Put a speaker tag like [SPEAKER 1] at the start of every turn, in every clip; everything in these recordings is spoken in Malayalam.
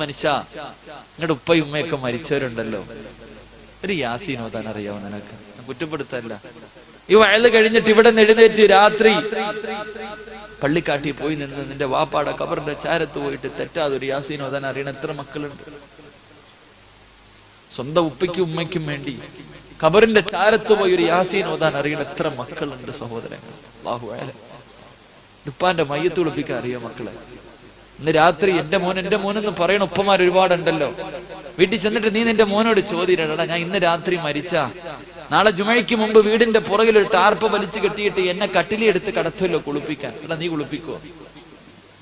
[SPEAKER 1] മനുഷ്യ, നിങ്ങളുടെ ഉപ്പയും ഉമ്മയൊക്കെ മരിച്ചവരുണ്ടല്ലോ, ഒരു യാസീൻ ഓതാൻ അറിയാവോ നിനക്ക്? കുറ്റപ്പെടുത്തല്ല. ഈ വയല് കഴിഞ്ഞിട്ട് ഇവിടെ എഴുന്നേറ്റ് രാത്രി പള്ളിക്കാട്ടി പോയി നിന്ന് നിന്റെ വാപ്പാടെ ഖബറിന്റെ ചാരത്ത് പോയിട്ട് തെറ്റാതെ ഒരു യാസീൻ ഓതാൻ അറിയണ എത്ര മക്കളുണ്ട്? സ്വന്തം ഉപ്പയ്ക്കും ഉമ്മയ്ക്കും വേണ്ടി ഖബറിന്റെ ചാരത്ത് പോയി ഒരു യാസീൻ ഓതാൻ അറിയണ എത്ര മക്കളുണ്ട് സഹോദരങ്ങൾ. അല്ലാഹു അഅലം. ഉപ്പാന്റെ മയ്യത്ത് കുളിപ്പിക്കാൻ അറിയോ മക്കളെ? ഇന്ന് രാത്രി എന്റെ മോനെന്ന് പറയണ ഉപ്പമാർ ഒരുപാടുണ്ടല്ലോ. വീട്ടിൽ ചെന്നിട്ട് നീ നിന്റെ മോനോട് ചോദിച്ചിട്ടാ, ഞാൻ ഇന്ന് രാത്രി മരിച്ചാ നാളെ ജുമയ്ക്ക് മുമ്പ് വീടിന്റെ പുറകിൽ ഒരു ടാർപ്പ് വലിച്ചു കെട്ടിയിട്ട് എന്നെ കട്ടിലിയെടുത്ത് കടത്തുമല്ലോ കുളിപ്പിക്കാൻ. എടാ, നീ കുളിപ്പിക്കോ?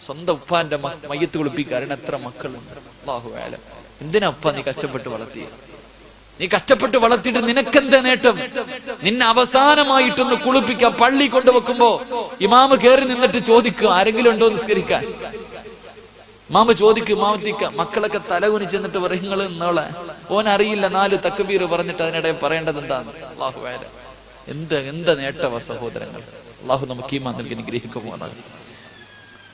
[SPEAKER 1] സ്വന്തം ഉപ്പാന്റെ മയ്യത്ത് കുളിപ്പിക്കാൻ എത്ര മക്കളുണ്ട്? അല്ലാഹു അഅലം. എന്തിനാ ഉപ്പ നീ കഷ്ടപ്പെട്ട് വളർത്തിയ? നീ കഷ്ടപ്പെട്ട് വളർത്തിയിട്ട് നിനക്കെന്താ നേട്ടം? നിന്നെ അവസാനമായിട്ടൊന്ന് കുളിപ്പിക്കാൻ പള്ളി കൊണ്ടുവെക്കുമ്പോ ഇമാമ് കയറി നിന്നിട്ട് ചോദിക്കുക, ആരെങ്കിലും ഉണ്ടോ നിസ്കരിക്കാൻ? മാമ ചോദിക്കും, മാമത്തിക്ക മക്കളൊക്കെ തലകുനിച്ച് എന്നിട്ട് പറയും, നിങ്ങൾ ഇന്നോളെ ഓൻ അറിയില്ല 4 തക്ബീർ പറഞ്ഞിട്ട് അതിനിടെ പറയേണ്ടത് എന്താണ്? അല്ലാഹു അഅലം. എന്താ നേട്ടവാ സഹോദരങ്ങൾ. അല്ലാഹു നമുക്ക് ഈമാൻ നൽകി അനുഗ്രഹിക്കുമാറാകട്ടെ.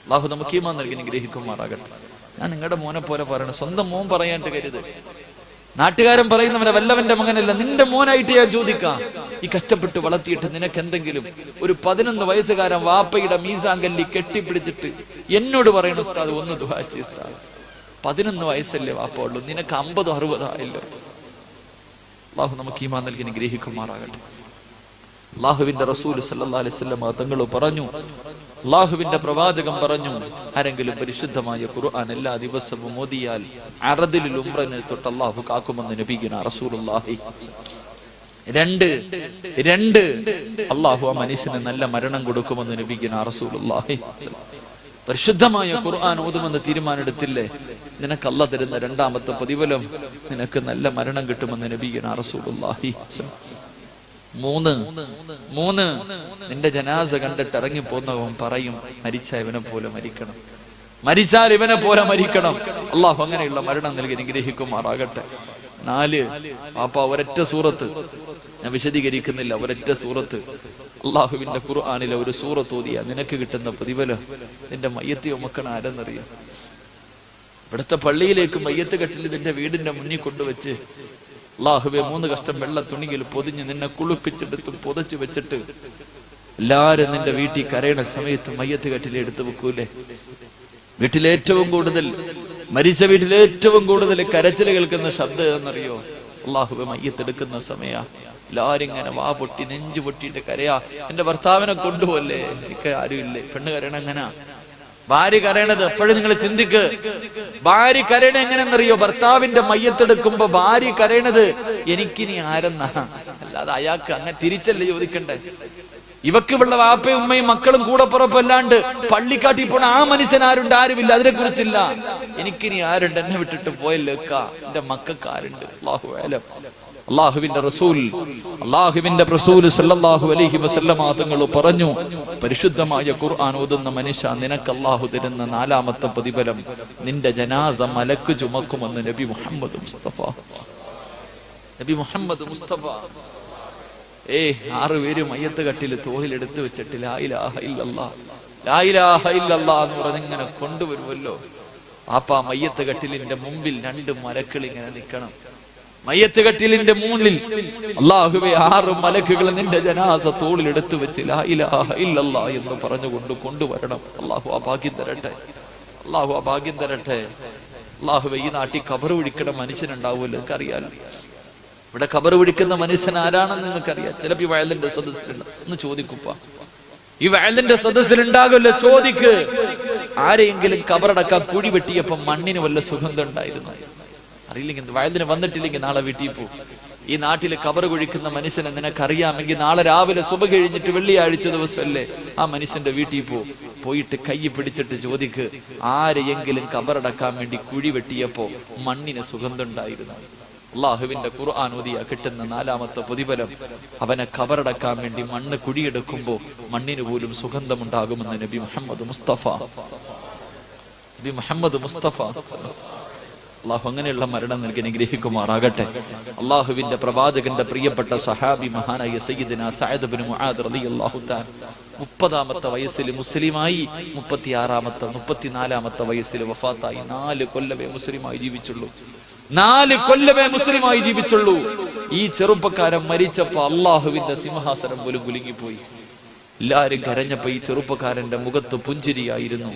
[SPEAKER 1] അല്ലാഹു നമുക്ക് ഈമാൻ നൽകി അനുഗ്രഹിക്കുമാറാകട്ടെ. ഞാൻ നിങ്ങളുടെ മോനെ പോലെ പറയണം, സ്വന്തം മോൻ പറയാണ്ട് കരുത്. നാട്ടുകാരൻ പറയുന്നവനെ വല്ലവന്റെ മകനല്ല, നിന്റെ മോനായിട്ട് ഞാൻ ചോദിക്കാം. ഈ കഷ്ടപ്പെട്ട് വളർത്തിയിട്ട് നിനക്ക് എന്തെങ്കിലും ഒരു 11 വയസ്സുകാരൻ വാപ്പയുടെ മീസാങ്കല്ലി കെട്ടിപ്പിടിച്ചിട്ട് എന്നോട് പറയണ ഉസ്താദ് ഒന്ന് ദുആ ചെയ്യ് ഉസ്താദ്. 11 വയസ്സല്ലേ വാപ്പ ഉള്ളൂ, നിനക്ക് 50-60 ആയല്ലോ. അല്ലാഹു നമുക്ക് ഈമാൻ നൽകി അനുഗ്രഹിക്കുമാറാകട്ടെ. അല്ലാഹുവിന്റെ റസൂൽ സല്ലല്ലാഹു അലൈഹി വസല്ലം തങ്ങൾ പറഞ്ഞു, അല്ലാഹുവിന്റെ പ്രവാചകൻ പറഞ്ഞു, ആരെങ്കിലും പരിശുദ്ധമായ ഖുർആൻ എല്ലാ ദിവസവും ഓതിയാൽ അറദിൽ ഉംറനെ തൊട്ട് അല്ലാഹു കാക്കുമെന്ന് നബിയുനാ റസൂലുള്ളാഹി. 2 അല്ലാഹു ആ മനുഷ്യന് നല്ല മരണം കൊടുക്കുമെന്ന് നബിയുനാ റസൂലുള്ളാഹി. പരിശുദ്ധമായ ഖുർആൻ ഓതുമെന്ന് തീരുമാനമെടുത്തില്ലേ, നിനക്ക് അല്ലാഹു തരുന്ന 2ാമത്തെ പ്രതിഫലം നിനക്ക് നല്ല മരണം കിട്ടുമെന്ന് നബിയുനാ റസൂലുള്ളാഹി. 3 നിന്റെ ജനാസ കണ്ടിട്ട് ഇറങ്ങി പോന്നവൻ പറയും, മരിച്ചാൽ ഇവനെ പോലെ മരിക്കണം, മരിച്ചാൽ ഇവനെ പോലെ മരിക്കണം. അല്ലാഹു അങ്ങനെയുള്ള മരണം നൽകി അനുഗ്രഹിക്കുമാറാകട്ടെ. 4 പാപ്പ ഒരൊറ്റ സൂറത്ത്, ഞാൻ വിശദീകരിക്കുന്നില്ല, ഒരൊറ്റ സൂറത്ത് അല്ലാഹുവിന്റെ ഖുർആനിലെ ഒരു സൂറത്ത് ഓതിയാ നിനക്ക് കിട്ടുന്ന പ്രതിഫലം നിന്റെ മയ്യത്ത് ചുമക്കണ ആരെന്നറിയാം? ഇവിടുത്തെ പള്ളിയിലേക്ക് മയ്യത്ത് കെട്ടിൽ നിന്റെ വീടിന്റെ മുന്നിൽ കൊണ്ടുവച്ച് അല്ലാഹുവേ 3 കഷ്ടം വെള്ള തുണിയിൽ പൊതിഞ്ഞ് നിന്നെ കുളിപ്പിച്ചെടുത്ത് പൊതച്ചു വെച്ചിട്ട് എല്ലാരും നിന്റെ വീട്ടിൽ കരയണ സമയത്ത് മയ്യത്ത് കെട്ടിൽ എടുത്തു വെക്കൂലേ? വീട്ടിലേറ്റവും കൂടുതൽ മരിച്ച വീട്ടിലേറ്റവും കൂടുതൽ കരച്ചിൽ കേൾക്കുന്ന ശബ്ദം എന്നറിയോ? അല്ലാഹുവേ മയ്യത്തെടുക്കുന്ന സമയ എല്ലാരും ഇങ്ങനെ വാ പൊട്ടി നെഞ്ചു പൊട്ടിയിട്ട് കരയാ, എന്റെ ഭർത്താവിനെ കൊണ്ടുപോലേ, എനിക്ക് ആരുമില്ലേ. പെണ്ണ് കരയണ എങ്ങനാ? ഭാര്യ കരയണത് എപ്പോഴും നിങ്ങൾ ചിന്തിക്ക്. ഭാര്യ കരയണ എങ്ങനെയെന്നറിയോ? ഭർത്താവിന്റെ മയ്യത്തെടുക്കുമ്പോ ഭാര്യ കരയണത് എനിക്കിനി ആരെന്നാ, അല്ലാതെ അയാൾക്ക് അങ്ങനെ തിരിച്ചല്ലേ ചോദിക്കണ്ടേ. ഇവക്ക് ഇവളുടെ വാപ്പയും ഉമ്മയും മക്കളും കൂടെ പുറപ്പല്ലാണ്ട് പള്ളിക്കാട്ടി പോണ ആ മനുഷ്യൻ ആരുണ്ട്? ആരുമില്ല. അതിനെ കുറിച്ചില്ല. എനിക്കിനി ആരുണ്ട്? എന്നെ വിട്ടിട്ട് പോയല്ലോ, എന്റെ മക്കൾക്ക് ആരുണ്ട്? അല്ലാഹു അഅലം. അല്ലാഹുവിന്റെ റസൂൽ സല്ലല്ലാഹു അലൈഹി വസല്ലമ തങ്ങൾ പറഞ്ഞു, പരിശുദ്ധമായ ഖുർആൻ ഓതുന്ന മനുഷ്യ നിനക്ക് അല്ലാഹു തരുന്ന 4ാമത്തെ പ്രതിഫലം നിന്റെ ജനാസ മലക്ക് ചുമക്കുമെന്ന് നബി മുഹമ്മദ് മുസ്തഫ. 6 പേര് മയ്യത്ത് കട്ടിൽ തോളിലെടുത്ത് വെച്ചിട്ട് ലാ ഇലാഹ ഇല്ലല്ലാഹ് എന്ന് പറഞ്ഞിങ്ങനെ കൊണ്ടുവരുമല്ലോ. ആപ്പാ മയ്യത്ത് കട്ടിലിന്റെ മുമ്പിൽ 2 മലക്കൾ ഇങ്ങനെ നിൽക്കണം. മയ്യത്ത് കട്ടിലിന്റെ മുന്നിൽ അല്ലാഹുവേ 6 മലക്കുകൾ നിന്റെ ജനാസ തോളിലെടുത്ത് വെച്ച് ലാ ഇലാഹ ഇല്ലല്ലാഹ് എന്ന് പറഞ്ഞുകൊണ്ട് കൊണ്ടുവരണം. അല്ലാഹു ആ ഭാഗ്യം തരട്ടെ. അല്ലാഹുവേ ഈ നാട്ടിൽ ഖബർ ഒഴിക്കണ മനുഷ്യനുണ്ടാവുമല്ലോ, എനിക്കറിയാലോ. ഇവിടെ ഖബർ ഒഴിക്കുന്ന മനുഷ്യൻ ആരാണെന്ന് നിങ്ങൾക്കറിയാം. ചിലപ്പോൾ ഈ വയലിന്റെ സദസ്സിലുണ്ട്, ഒന്ന് ചോദിക്കുപ്പ. ഈ വയലിന്റെ സദസ്സിലുണ്ടാകുമല്ലോ, ചോദിക്ക്. ആരെയെങ്കിലും ഖബറടക്കാൻ കുഴി വെട്ടിയപ്പോ മണ്ണിന് വല്ല സുഗന്ധം ഉണ്ടായിരുന്നു? അറിയില്ലെങ്കിൽ വയലിന് വന്നിട്ടില്ലെങ്കിൽ നാളെ വീട്ടിൽ പോകും. ഈ നാട്ടില് ഖബർ കുഴിക്കുന്ന മനുഷ്യനെ നിനക്കറിയാമെങ്കിൽ നാളെ രാവിലെ സുബഹ് കഴിഞ്ഞിട്ട് വെള്ളിയാഴ്ച ദിവസമല്ലേ ആ മനുഷ്യന്റെ വീട്ടിൽ പോയിട്ട് കൈ പിടിച്ചിട്ട് ചോദിക്ക്, ആരെയെങ്കിലും ഖബറടക്കാൻ വേണ്ടി കുഴി വെട്ടിയപ്പോ മണ്ണിന് സുഗന്ധം ഉണ്ടായിരുന്നു? അല്ലാഹുവിന്റെ ഖുർആൻ ഓതിയ കിട്ടുന്ന 4ാമത്തെ പ്രതിഫലം അവനെ ഖബറടക്കാൻ വേണ്ടി മണ്ണ് കുഴിയെടുക്കുമ്പോ മണ്ണിന് പോലും സുഗന്ധമുണ്ടാകുമെന്ന് നബി മുഹമ്മദ് മുസ്തഫ. അള്ളാഹു അങ്ങനെയുള്ള മരണം നൽകി അനുഗ്രഹിക്കുമാറാകട്ടെ. അള്ളാഹുവിന്റെ പ്രവാചകന്റെ പ്രിയപ്പെട്ട സഹാബി മഹാനായ സയ്യിദുനാ സഅദ് ഇബ്നു മുആദ് റളിയല്ലാഹു തആല 30-ാമത്തെ വയസ്സിൽ മുസ്ലിമായി, 34-ാമത്തെ വയസ്സിൽ വഫാത്തായി. 4 കൊല്ലമേ മുസ്ലിമായി ജീവിച്ചുള്ളൂ. 4 കൊല്ലമേ മുസ്ലിമായി ജീവിച്ചുള്ളൂ. ഈ ചെറുപ്പക്കാരൻ മരിച്ചപ്പോ അള്ളാഹുവിന്റെ സിംഹാസനം പോലും കുലുങ്ങിപ്പോയി. എല്ലാരും കരഞ്ഞപ്പോ ഈ ചെറുപ്പക്കാരന്റെ മുഖത്ത് പുഞ്ചിരിയായിരുന്നു.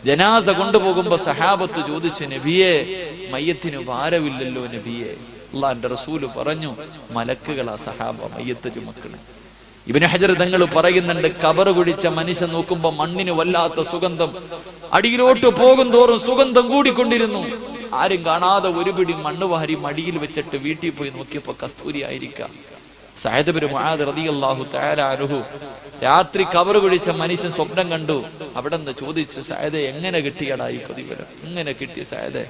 [SPEAKER 1] ജനാസ കൊണ്ടുപോകുമ്പോ സഹാബത്ത് ചോദിച്ചു, നബിയെ, മയ്യത്തിന് ഭാരമില്ലല്ലോ നബിയെ? അള്ളാന്റെ റസൂല് പറഞ്ഞു, മലക്കുകളാ സഹാബ മയ്യത്ത് ചുമക്കണേ. ഇബ്നു ഹജർ തങ്ങൾ പറയുന്നുണ്ട്, കബർ കുഴിച്ച മനുഷ്യൻ നോക്കുമ്പോ മണ്ണിന് വല്ലാത്ത സുഗന്ധം, അടിയിലോട്ട് പോകും തോറും സുഗന്ധം കൂടിക്കൊണ്ടിരുന്നു. ആരും കാണാതെ ഒരു പിടി മണ്ണ് വാരി മടിയിൽ വെച്ചിട്ട് വീട്ടിൽ പോയി നോക്കിയപ്പോ കസ്തൂരി ആയിരിക്കാം. സഅദ് ഇബ്നു മുആദ് റളിയല്ലാഹു തആല അൻഹു രാത്രി കബർ കുഴിച്ച മനുഷ്യൻ സ്വപ്നം കണ്ടു. അവിടെ നിന്ന് ചോദിച്ചു, സഅദേ, എങ്ങനെ കിട്ടിയടാ ഈ പ്രതിഫലം? എങ്ങനെ കിട്ടിയ സഅദേ?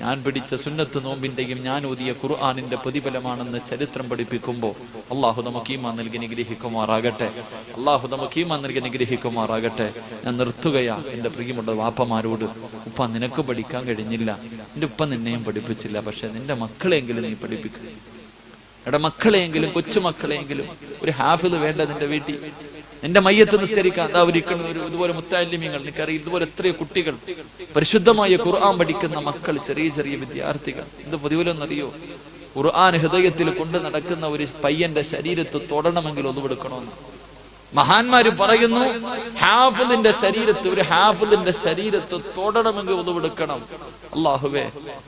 [SPEAKER 1] ഞാൻ പിടിച്ച സുന്നത്ത് നോമ്പിന്റെയും ഞാൻ ഓതിയ ഖുർആനിന്റെ പ്രതിഫലമാണെന്ന് ചരിത്രം പഠിപ്പിക്കുമ്പോൾ അള്ളാഹു നമുക്ക് ഈമാൻ നൽകി അനുഗ്രഹിക്കുമാറാകട്ടെ. അള്ളാഹു നമുക്ക് ഈമാൻ നൽകി അനുഗ്രഹിക്കുമാറാകട്ടെ. ഞാൻ നിർത്തുകയാ എൻ്റെ പ്രിയമുള്ള വാപ്പമാരോട്, ഉപ്പ നിനക്ക് പഠിക്കാൻ കഴിഞ്ഞില്ല, എൻ്റെ ഉപ്പ നിന്നെയും പഠിപ്പിച്ചില്ല, പക്ഷെ നിന്റെ മക്കളെങ്കിലും നീ പഠിപ്പിക്കുക. എടാ, മക്കളെയെങ്കിലും, കൊച്ചുമക്കളെയെങ്കിലും ഒരു ഹാഫിദ് വേണ്ട നിന്റെ വീട്ടിൽ. നിന്റെ മയ്യത്ത് നിസ്കരിക്കാൻ ഇതുപോലെ മുത്തഅല്ലിമീങ്ങൾ, എനിക്കറിയാം ഇതുപോലെ എത്രയോ കുട്ടികൾ, പരിശുദ്ധമായ ഖുർആൻ പഠിക്കുന്ന മക്കൾ, ചെറിയ ചെറിയ വിദ്യാർത്ഥികൾ. എന്ത് പ്രതിഫലമെന്നറിയോ? ഖുർആൻ ഹൃദയത്തിൽ കൊണ്ട് നടക്കുന്ന ഒരു പയ്യന്റെ ശരീരത്ത് തൊടണമെങ്കിൽ ഒന്നുകൊടുക്കണമെന്ന് മഹാന്മാര് പറയുന്നു. ഹാഫിദിന്റെ ശരീരത്ത് തൊടണമെങ്കിൽ ഒന്നുകൊടുക്കണം. അള്ളാഹുവേ,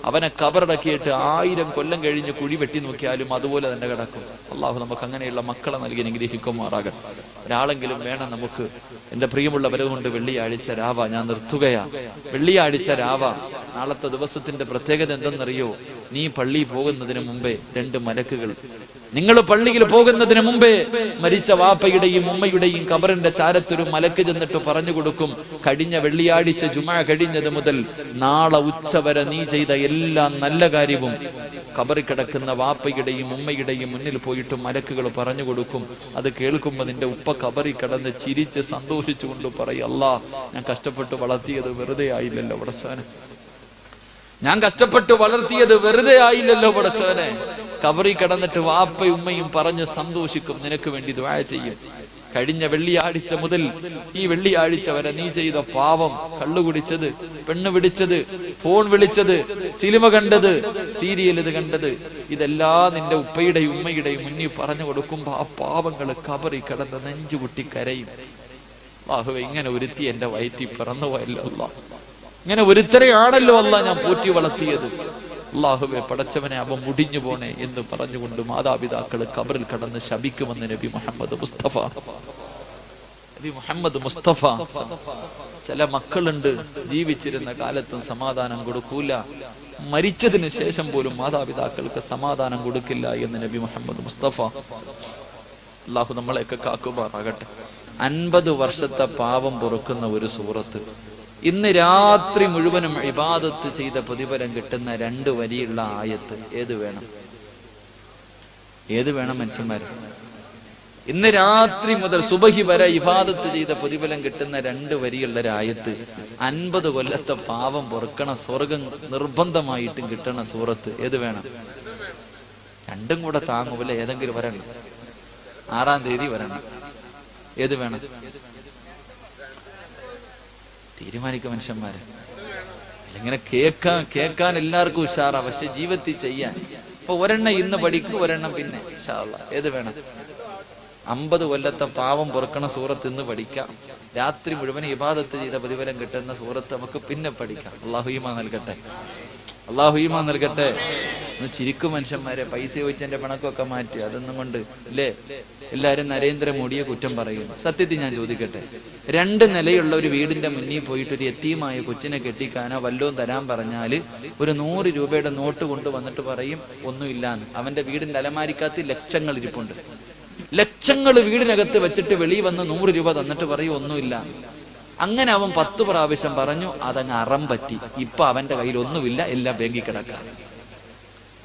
[SPEAKER 1] അവനെ കബറടക്കിയിട്ട് 1000 കൊല്ലം കഴിഞ്ഞ് കുഴി വെട്ടി നോക്കിയാലും അതുപോലെ തന്നെ കിടക്കും. അള്ളാഹു നമുക്ക് അങ്ങനെയുള്ള മക്കളെ നൽകി അനുഗ്രഹിക്കുമാറാകട്ടെ. ഒരാളെങ്കിലും വേണം നമുക്ക്. എൻ്റെ പ്രിയമുള്ളവരെ കൊണ്ട് വെള്ളിയാഴ്ച രാവ ഞാൻ നിർത്തുകയാ. വെള്ളിയാഴ്ച രാവ നാളത്തെ ദിവസത്തിന്റെ പ്രത്യേകത എന്തെന്നറിയോ? നീ പള്ളിയിൽ പോകുന്നതിന് മുമ്പേ 2 മലക്കുകൾ, നിങ്ങൾ പള്ളിയിൽ പോകുന്നതിന് മുമ്പേ മരിച്ച വാപ്പയുടെയും ഉമ്മയുടെയും കബറിന്റെ ചാരത്തൊരു മലക്ക് ചെന്നിട്ട് പറഞ്ഞു കൊടുക്കും, കഴിഞ്ഞ വെള്ളിയാഴ്ച ജുമാ കഴിഞ്ഞത് മുതൽ നാളെ ഉച്ചവരെ നീ ചെയ്ത എല്ലാ നല്ല കാര്യവും കബറിൽ കിടക്കുന്ന വാപ്പയുടെയും ഉമ്മയുടെയും മുന്നിൽ പോയിട്ട് മലക്കുകൾ പറഞ്ഞു കൊടുക്കും. അത് കേൾക്കുമ്പോൾ നിന്റെ ഉപ്പ കബറിൽ കിടന്ന് ചിരിച്ച് സന്തോഷിച്ചുകൊണ്ട് പറയും, അല്ലാ, ഞാൻ കഷ്ടപ്പെട്ട് വളർത്തിയത് വെറുതെ ആയില്ലല്ലോ പടച്ചോനെ, ഞാൻ കഷ്ടപ്പെട്ട് വളർത്തിയത് വെറുതെ ആയില്ലല്ലോ പടച്ചോനെ. കബറിൽ കിടന്നിട്ട് വാപ്പയും ഉമ്മയും പറഞ്ഞ് സന്തോഷിക്കും, നിനക്ക് വേണ്ടി ദുആ ചെയ്യും. കഴിഞ്ഞ വെള്ളിയാഴ്ച മുതൽ ഈ വെള്ളിയാഴ്ച വരെ നീ ചെയ്ത പാവം, കള്ളു കുടിച്ചത്, പെണ്ണ് പിടിച്ചത്, ഫോൺ വിളിച്ചത്, സിനിമ കണ്ടത്, സീരിയൽ ഇത് കണ്ടത്, ഇതെല്ലാം നിന്റെ ഉപ്പയുടെയും ഉമ്മയുടെയും മുന്നിൽ പറഞ്ഞു കൊടുക്കുമ്പോ ആ പാവങ്ങള് കബറിൽ കിടന്ന് നെഞ്ചുകുട്ടി കരയും. അല്ലാഹുവേ, ഇങ്ങനെ ഒരുത്തി എന്റെ വയറ്റിൽ പിറന്നുപോയല്ലോ അല്ലാ, ഇങ്ങനെ ഒരുത്തരെയാണല്ലോ അല്ലാ ഞാൻ പോറ്റി വളർത്തിയത്. അല്ലാഹുവേ, പടച്ചവനെ, അവൻ മുടിഞ്ഞു പോണേ എന്ന് പറഞ്ഞുകൊണ്ട് മാതാപിതാക്കൾ കബറിൽ കടന്ന് ശപിക്കുമെന്ന് നബി മുഹമ്മദ് മുസ്തഫ. ചില മക്കളുണ്ട്, ജീവിച്ചിരുന്ന കാലത്തും സമാധാനം കൊടുക്കൂല, മരിച്ചതിന് ശേഷം പോലും മാതാപിതാക്കൾക്ക് സമാധാനം കൊടുക്കില്ല എന്ന് നബി മുഹമ്മദ് മുസ്തഫ. അല്ലാഹു നമ്മളെയൊക്കെ കാക്കുമാറാകട്ടെ. 50 വർഷത്തെ പാവം പൊറുക്കുന്ന ഒരു സൂറത്ത്, ഇന്ന് രാത്രി മുഴുവനും ഇബാദത്ത് ചെയ്ത പ്രതിഫലം കിട്ടുന്ന 2 വരിയുള്ള ആയത്ത് ഏത് വേണം? മനുഷ്യന്മാർ? ഇന്ന് രാത്രി മുതൽ സുബഹി വരെ ഇബാദത്ത് ചെയ്ത പ്രതിഫലം കിട്ടുന്ന 2 വരിയുള്ള ആയത്ത്, 50 കൊല്ലത്തെ പാവം പൊറുക്കണ, സ്വർഗം നിർബന്ധമായിട്ടും കിട്ടണ സൂറത്ത് ഏത് വേണം? 2ഉം കൂടെ താങ്ങൂല, ഏതെങ്കിലും വരണം. 6-ാം തീയതി വരണം. ഏത് വേണം? തീരുമാനിക്കും മനുഷ്യന്മാര്. ഇങ്ങനെ കേൾക്കാൻ എല്ലാവർക്കും ഉഷാറാ, പക്ഷെ ജീവിതത്തിൽ ചെയ്യാൻ ഇപ്പൊ ഒരെണ്ണം ഇന്ന് പഠിക്കും, ഒരെണ്ണം പിന്നെ ഇൻഷാ അല്ലാഹ്. ഏത് വേണം? 50 കൊല്ലത്തെ പാവം പൊറുക്കണ സൂറത്ത് ഇന്ന് പഠിക്കാം. രാത്രി മുഴുവൻ ഇബാദത്ത് ചെയ്ത പ്രതിഫലം കിട്ടുന്ന സൂറത്ത് നമുക്ക് പിന്നെ പഠിക്കാം. അല്ലാഹു ഈമാൻ നൽകട്ടെ. ഒന്ന് ചിരിക്കും മനുഷ്യന്മാരെ. പൈസ ചോദിച്ചതിന്റെ പണക്കൊക്കെ മാറ്റി അതൊന്നും കൊണ്ട് അല്ലേ എല്ലാരും നരേന്ദ്രമോദിയെ കുറ്റം പറയുന്നു. സത്യത്തിൽ ഞാൻ ചോദിക്കട്ടെ, 2 നിലയുള്ള ഒരു വീടിന്റെ മുന്നിൽ പോയിട്ട് ഒരു യത്തീമായ കൊച്ചിനെ കെട്ടിക്കാനോ വല്ലോം തരാൻ പറഞ്ഞാല് ഒരു 100 രൂപയുടെ നോട്ട് കൊണ്ടുവന്നിട്ട് പറയും ഒന്നുമില്ലാന്ന്. അവന്റെ വീടിന്റെ അലമാരിക്കകത്ത് ലക്ഷങ്ങൾ ഇരിപ്പുണ്ട്. ലക്ഷങ്ങൾ വീടിനകത്ത് വെച്ചിട്ട് വെളിയിൽ വന്ന് 100 രൂപ തന്നിട്ട് പറയും ഒന്നുമില്ല. അങ്ങനെ അവൻ 10 പ്രാവശ്യം പറഞ്ഞു, അതങ്ങ് അറം പറ്റി. ഇപ്പൊ അവന്റെ കയ്യിൽ ഒന്നുമില്ല, എല്ലാം ബാങ്കിൽ കിടക്കാം.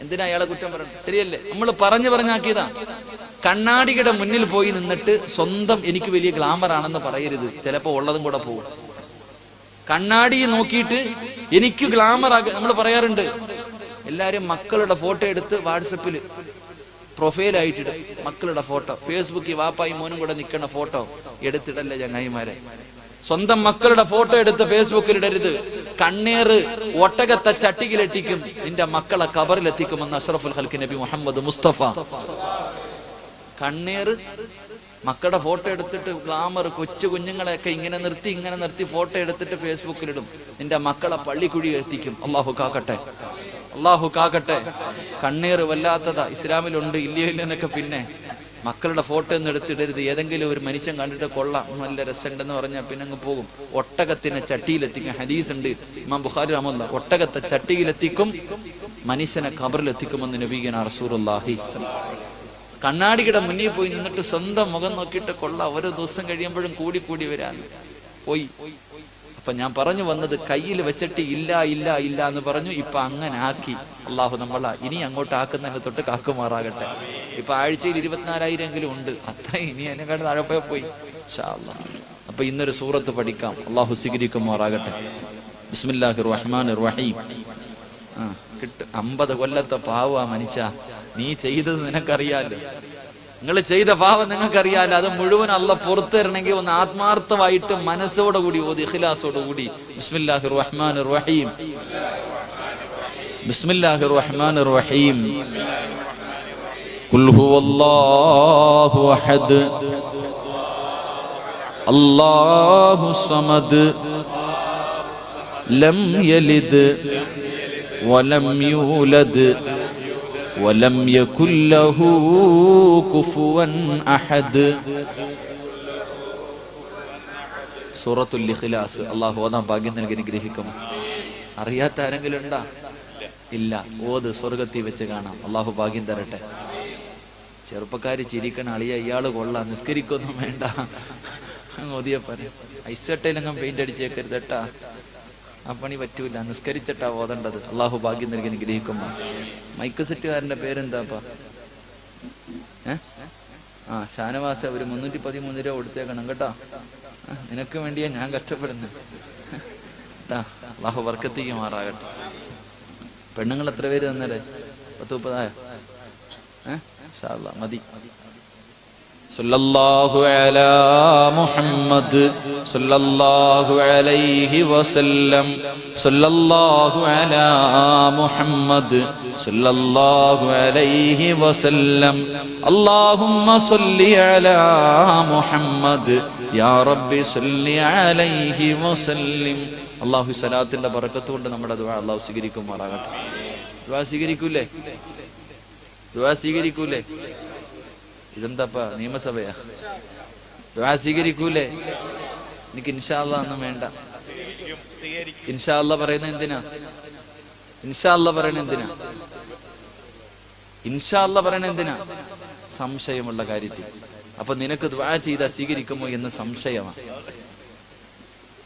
[SPEAKER 1] എന്തിനാ അയാളെ കുറ്റം പറഞ്ഞു? ശരിയല്ലേ? നമ്മൾ പറഞ്ഞാക്കിയതാ. കണ്ണാടിയുടെ മുന്നിൽ പോയി നിന്നിട്ട് സ്വന്തം എനിക്ക് വലിയ ഗ്ലാമർ ആണെന്ന് പറയരുത്, ചിലപ്പോ ഉള്ളതും കൂടെ പോകും. കണ്ണാടി നോക്കിയിട്ട് എനിക്ക് ഗ്ലാമർ നമ്മൾ പറയാറുണ്ട്. എല്ലാരും മക്കളുടെ ഫോട്ടോ എടുത്ത് വാട്സപ്പിൽ പ്രൊഫൈലായിട്ടിടും. മക്കളുടെ ഫോട്ടോ ഫേസ്ബുക്കിൽ വാപ്പായും മോനും കൂടെ നിൽക്കുന്ന ഫോട്ടോ എടുത്തിടല്ലേ ചങ്ങായിമാരെ. സ്വന്തം മക്കളുടെ ഫോട്ടോ എടുത്ത് ഫേസ്ബുക്കിൽ ഇടരുത്. കണ്ണീറ് ഒട്ടകത്തെ ചട്ടിയിലെത്തിക്കും, നിന്റെ മക്കളെ കബറിലെത്തിക്കുമെന്ന് അഷ്റഫുൽ ഖൽഖ് നബി മുഹമ്മദ് മുസ്തഫ. കണ്ണീറ് മക്കളുടെ ഫോട്ടോ എടുത്തിട്ട് ഗ്ലാമർ കൊച്ചു കുഞ്ഞുങ്ങളെയൊക്കെ ഇങ്ങനെ നിർത്തി ഫോട്ടോ എടുത്തിട്ട് ഫേസ്ബുക്കിലിടും. നിന്റെ മക്കളെ പള്ളിക്കുഴി എത്തിക്കും. അള്ളാഹു കാക്കട്ടെ, അള്ളാഹു കാക്കട്ടെ. കണ്ണീർ വല്ലാത്തതാ, ഇസ്ലാമിലുണ്ട് ഇല്ലയോ ഇല്ലെന്നൊക്കെ. പിന്നെ മക്കളുടെ ഫോട്ടോ ഒന്നും എടുത്തിടരുത്. ഏതെങ്കിലും ഒരു മനുഷ്യൻ കണ്ടിട്ട് കൊള്ളാം, നല്ല രസമുണ്ടെന്ന് പറഞ്ഞാൽ പിന്നെ അങ്ങ് പോകും. ഒട്ടകത്തിനെ ചട്ടിയിലെത്തിക്കും. ഹദീസ് ഉണ്ട്, ഇമാം ബുഖാരി റഹ്മത്തുള്ളാഹി, ഒട്ടകത്തെ ചട്ടിയിലെത്തിക്കും, മനുഷ്യനെ ഖബറിലെത്തിക്കുമെന്ന് നബിയുനാ റസൂലുള്ളാഹി. കണ്ണാടിയുടെ മുന്നിൽ പോയി നിന്നിട്ട് സ്വന്തം മുഖം നോക്കിയിട്ട് കൊള്ളാം, ഓരോ ദിവസം കഴിയുമ്പോഴും കൂടി വരാൻ പോയി. അപ്പൊ ഞാൻ പറഞ്ഞു വന്നത്, കയ്യിൽ വെച്ചിട്ട് ഇല്ല ഇല്ല ഇല്ല എന്ന് പറഞ്ഞു. ഇപ്പൊ അങ്ങനെ ആക്കി. അള്ളാഹു നമ്മളെ ഇനി അങ്ങോട്ട് ആക്കുന്നതിന് തൊട്ട് കാക്കുമാറാകട്ടെ. ഇപ്പൊ ആഴ്ചയിൽ 24,000 ഉണ്ട്. അത്രയും ഇനി എന്നെക്കാട്ട് താഴെ പോയി. ഇൻഷാ അല്ലാഹ്. അപ്പൊ ഇന്നൊരു സൂറത്ത് പഠിക്കാം. അള്ളാഹു സ്വീകരിക്കുമാറാകട്ടെ. ബിസ്മില്ലാഹിർ റഹ്മാനിർ റഹീം. 50 കൊല്ലത്തെ പാവ മനുഷ്യ, നീ ചെയ്തത് നിനക്കറിയാലോ. നിങ്ങൾ ചെയ്ത പാവം നിങ്ങൾക്കറിയാലോ. അത് മുഴുവൻ അള്ളാഹ് പുറത്തു തരണമെങ്കിൽ ഒന്ന് ആത്മാർത്ഥമായിട്ട് മനസ്സോടെ കൂടി ഓതി, ഇഖ്ലാസോടെ കൂടി. ബിസ്മില്ലാഹിർ റഹ്മാനിർ റഹീം. ബിസ്മില്ലാഹിർ റഹ്മാനിർ റഹീം. ഖുൽ ഹുവല്ലാഹു അഹദ് അല്ലാഹു സമദ് ലം യലിദ് വലം യൂലദ് വലം യകുൽ ലഹു കുഫുവൻ അഹദ്. സൂറത്തുൽ ഇഖ്ലാസ് അല്ലാഹു ഓതാൻ ഭാഗ്യം നൽകി അനുഗ്രഹിക്കും. അറിയാത്ത ആരെങ്കിലും ഉണ്ടാ? ഇല്ല. ഓത്, സ്വർഗത്തിൽ വെച്ച് കാണാം. അള്ളാഹു ഭാഗ്യം തരട്ടെ. ചെറുപ്പക്കാര് ചിരിക്കണ, അളിയ ഇയാള് കൊള്ളാം, നിസ്കരിക്കൊന്നും വേണ്ട, ഓതിയ പറയാം. ഐസട്ടയിലെങ്ങും പെയിന്റ് അടിച്ചേക്കരുത് കേട്ടാ, ആ പണി പറ്റൂല. നിസ്കരിച്ചിട്ടാ ഓതേണ്ടത്. അള്ളാഹു ഭാഗ്യം നൽകി അനുഗ്രഹിക്കുമ്പോ. മൈക്ക് സെറ്റുകാരന്റെ പേരെന്താപ്പാ? ഷാനവാസ. ഒരു 313 രൂപ കൊടുത്തേക്കണം കേട്ടോ. നിനക്ക് വേണ്ടിയാ ഞാൻ കഷ്ടപ്പെടുന്നത്. അള്ളാഹു ബർക്കത്തേക്ക് മാറാകട്ടെ. പെണ്ണുങ്ങൾ എത്ര പേര് തന്നല്ലേ? 10-30 ഇൻഷാ അല്ലാഹ് മതി. സല്ലല്ലാഹു അലാ മുഹമ്മദ് സല്ലല്ലാഹു അലൈഹി വസല്ലം. സല്ലല്ലാഹു അലാ മുഹമ്മദ് സല്ലല്ലാഹു അലൈഹി വസല്ലം. അല്ലാഹുമ്മ സല്ലി അലാ മുഹമ്മദ് യാ റബ്ബി സല്ലി അലൈഹി വസല്ലം. അല്ലാഹു സ്വലാത്തിന്റെ ബറക്കത്ത് കൊണ്ട് നമ്മുടെ ദുആ അല്ലാഹു സ്വീകരിക്കുമാറാകട്ടെ. ദുആ സ്വീകരിക്കൂലേ? ദുആ സ്വീകരിക്കൂലേ? ഇതെന്താപ്പാ നിയമസഭയാ? ദുആ സ്വീകരിക്കൂലേ? എനിക്ക് ഇൻഷാ അല്ലാഹ് ഒന്നും വേണ്ട. ഇൻഷാ അല്ലാഹ് പറയുന്നത് എന്തിനാ? ഇൻഷാ അല്ലാഹ് പറയുന്നത് എന്തിനാ? ഇൻഷാ അല്ലാഹ് പറയുന്നത് എന്തിനാ? സംശയമുള്ള കാര്യത്തിൽ. അപ്പൊ നിനക്ക് ദുആ ചെയ്താൽ സ്വീകരിക്കുമോ എന്ന് സംശയമാണ്